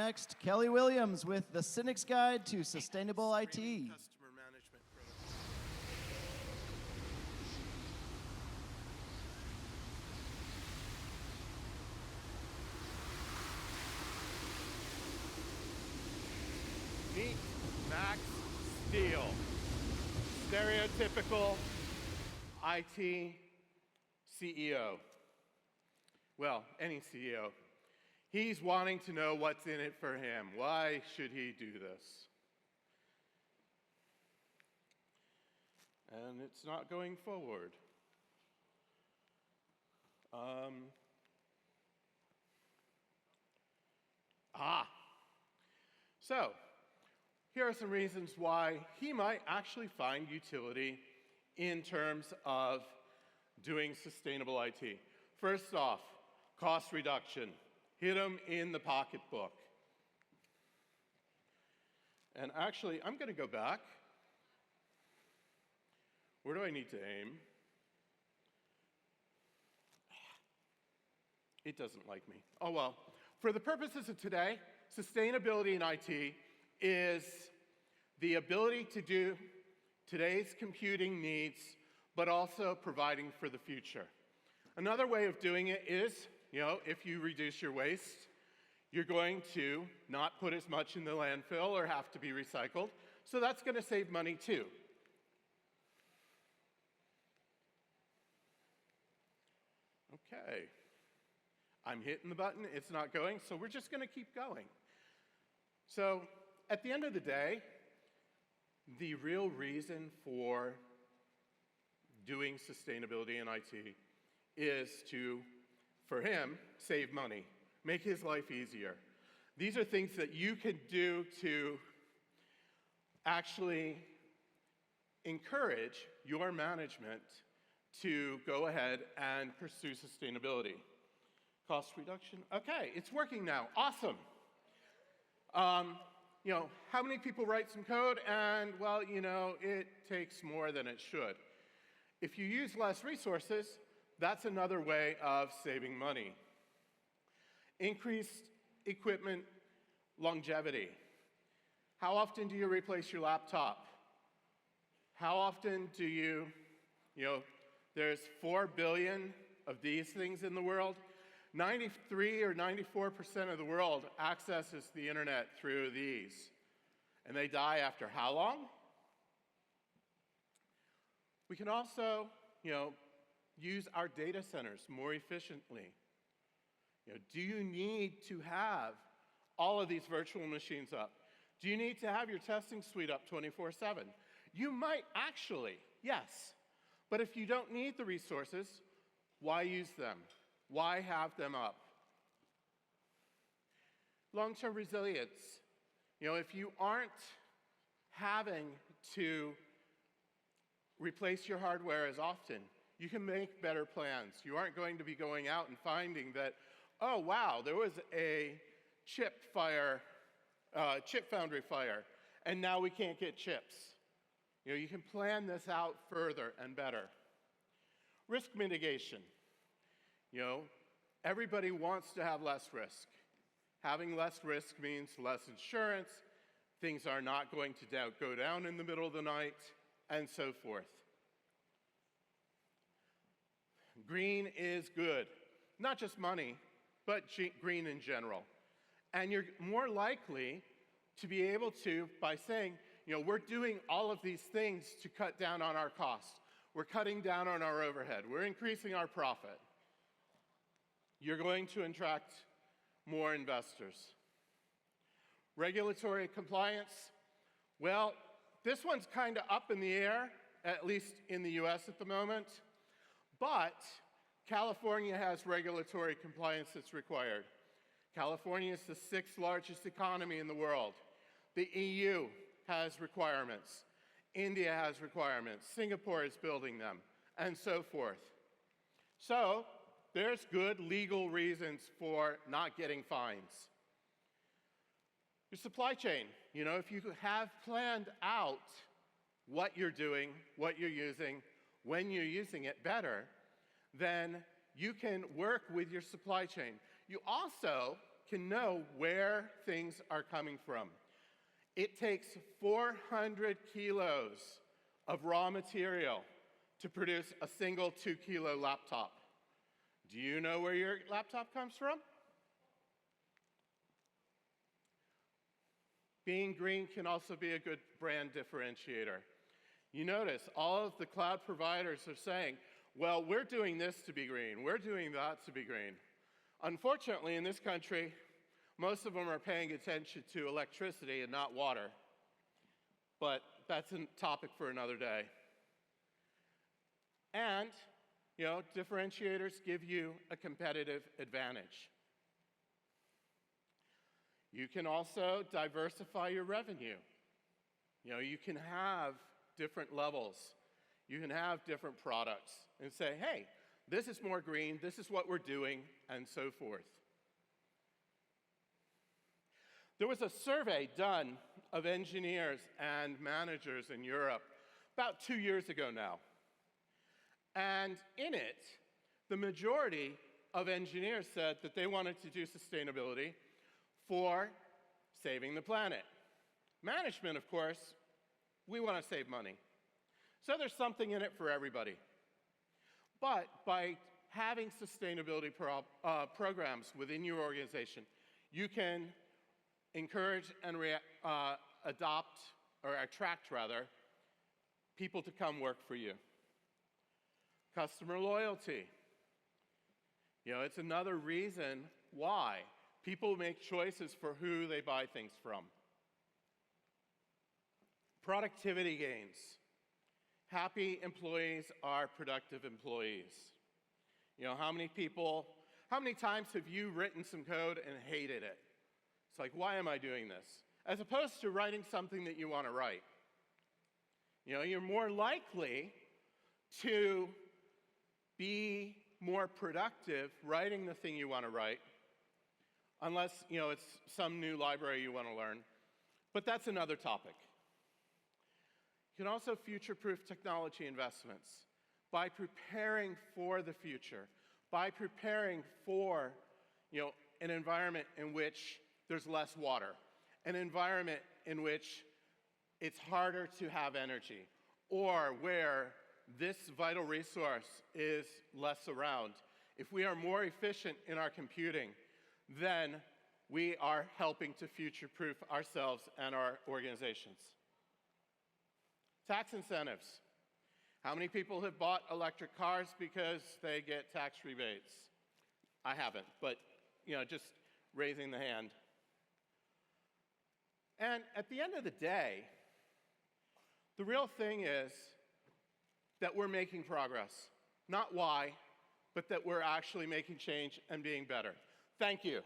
next, Kelly Williams with the Cynic's Guide to Sustainable IT. Customer management protocol. Meet Max Steele, stereotypical IT CEO. Well, any CEO. He's wanting to know what's in it for him. Why should he do this? And it's not going forward. So, here are some reasons why he might actually find utility in terms of doing sustainable IT. First off, cost reduction. Hit him in the pocketbook. And actually, I'm going to go back. Where do I need to aim? It doesn't like me. Oh well. For the purposes of today, sustainability in IT is the ability to do today's computing needs, but also providing for the future. Another way of doing it is, if you reduce your waste, you're going to not put as much in the landfill or have to be recycled. So that's going to save money too. Okay. I'm hitting the button, it's not going, so we're just going to keep going. So at the end of the day, the real reason for doing sustainability in IT is to, for him, save money, make his life easier. These are things that you can do to actually encourage your management to go ahead and pursue sustainability. Cost reduction, okay, it's working now, awesome. How many people write some code and, well, it takes more than it should. If you use less resources, that's another way of saving money. Increased equipment longevity. How often do you replace your laptop? How often do you, there's 4 billion of these things in the world. 93 or 94% of the world accesses the internet through these. And they die after how long? We can also, use our data centers more efficiently. Do you need to have all of these virtual machines up? Do you need to have your testing suite up 24/7? You might actually, yes. But if you don't need the resources, why use them? Why have them up? Long-term resilience. If you aren't having to replace your hardware as often, you can make better plans. You aren't going to be going out and finding that, oh wow, there was a chip foundry fire, and now we can't get chips. You can plan this out further and better. Risk mitigation. Everybody wants to have less risk. Having less risk means less insurance, things are not going to go down in the middle of the night, and so forth. Green is good. Not just money, but green in general. And you're more likely to be able to, by saying, we're doing all of these things to cut down on our costs. We're cutting down on our overhead. We're increasing our profit. You're going to attract more investors. Regulatory compliance, well, this one's kind of up in the air, at least in the US at the moment, but California has regulatory compliance that's required. California is the 6th largest economy in the world. The EU has requirements. India has requirements. Singapore is building them, and so forth. So, there's good legal reasons for not getting fines. Your supply chain. If you have planned out what you're doing, what you're using, when you're using it better, then you can work with your supply chain. You also can know where things are coming from. It takes 400 kilos of raw material to produce a single 2-kilo laptop. Do you know where your laptop comes from? Being green can also be a good brand differentiator. You notice all of the cloud providers are saying, well, we're doing this to be green, we're doing that to be green. Unfortunately, in this country, most of them are paying attention to electricity and not water. But that's a topic for another day. And, differentiators give you a competitive advantage. You can also diversify your revenue. You can have different levels. You can have different products and say, hey, this is more green, this is what we're doing, and so forth. There was a survey done of engineers and managers in Europe about 2 years ago now. And in it, the majority of engineers said that they wanted to do sustainability for saving the planet. Management, of course, we want to save money. So there's something in it for everybody. But by having sustainability programs within your organization, you can encourage and attract people to come work for you. Customer loyalty. It's another reason why people make choices for who they buy things from. Productivity gains. Happy employees are productive employees. How many times have you written some code and hated it? It's like, why am I doing this? As opposed to writing something that you want to write. You're more likely to be more productive writing the thing you want to write, unless, it's some new library you want to learn. But that's another topic. You can also future-proof technology investments by preparing for the future, by preparing for, an environment in which there's less water, an environment in which it's harder to have energy, or where this vital resource is less around. If we are more efficient in our computing, then we are helping to future-proof ourselves and our organizations. Tax incentives. How many people have bought electric cars because they get tax rebates? I haven't, but just raising the hand. And at the end of the day, the real thing is that we're making progress. Not why, but that we're actually making change and being better. Thank you.